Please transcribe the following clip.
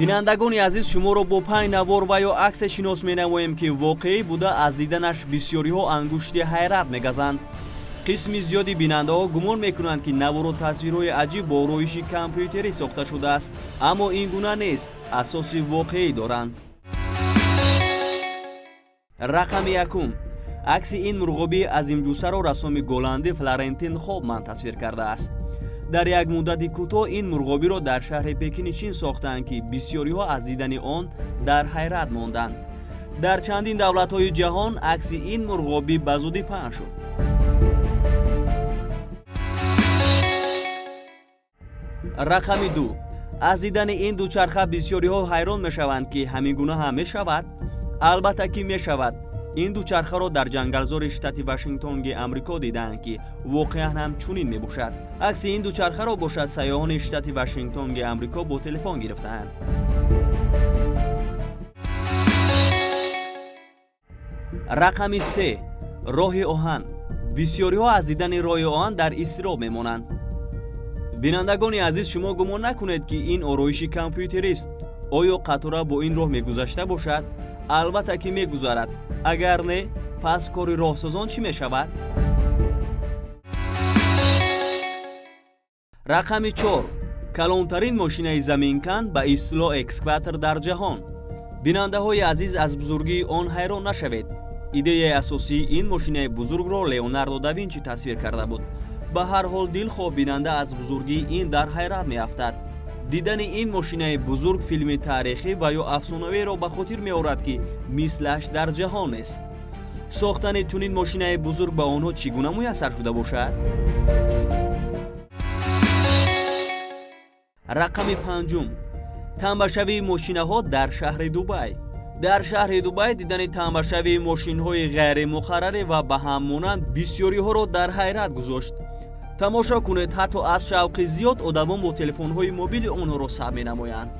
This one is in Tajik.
бинандагони азиз, шуморо бо 5 навор ва ё аксе шинос менамоем ки воқеӣ буда аз диданаш бисёриҳо ангушти ҳайрат мегазанд. қисми зиёди бинандаҳо гумон мекунанд ки навору тасвирҳои аҷиб бо ороиши компютерӣ сохта шудааст, аммо ин гуна нест, асоси воқеӣ доранд. рақами якум. акси ин мурғобии азимҷусаро рассоми голландӣ Флорентин Хобман тасвир кардааст. дар як муддати кӯтоҳ ин мурғобиро дар шаҳри Пекини чин сохтанд ки бисёриҳо аз дидани он дар ҳайрат монданд. дар чандин давлатҳои ҷаҳон акси ин мурғобӣ ба зудӣ паҳн шуд. рақами ду. аз дидани ин дучарха бисёриҳо ҳайрон мешаванд ки ҳамин гуна ҳам мешавад. албатта ки мешавад. ин дучархаро дар ҷангалзори штати Вашингтонги Амрико дидаанд ки воқеан ҳам чунин мебошад. акси ин дучархаро бошад сайёҳони штати Вашингтонги Амрико бо телефон гирифтаанд. рақами се. роҳи оҳан. бисёриҳо аз дидани роҳи оҳан дар изтироб мемонанд. бинандагони азиз, шумо гумон накунед ки ин ороиши компютерист. оё қатора бо ин роҳ мегузашта бошад? албатта ки мегузарад. агар не, пас кори роҳсозон чӣ мешавад? рақами 4. калонтарин мошинаи заминкан ба истлоҳ экскаватор дар ҷаҳон. бинандаҳои азиз, аз бузургии он ҳайрон нашавед. идеяи асосии ин мошинаи бузургро Леонардо да Винчи тасвир карда буд. ба ҳар ҳол дилхоҳ бинанда аз бузургии ин дар ҳайрат меафтад. дидани ин мошинаи бузург филми таърихӣ ва ё афсонаверо ба хотир меорад ки мислаш дар ҷаҳон нест. сохтани чунин мошинаи бузург ба онҳо чӣ гуна муяссар шуда бошад? рақами 5. тамбашавии мошинаҳо дар шаҳри Дубай. дар шаҳри Дубай дидани тамбашавии мошинҳои ғайримуқарраре ва ба ҳам монанд бисёриҳоро дар ҳайрат гузошт. тамошо кунед, ҳатто аз шавқи зиёд одамон бо телефонҳои мобили онҳоро саб менамоянд.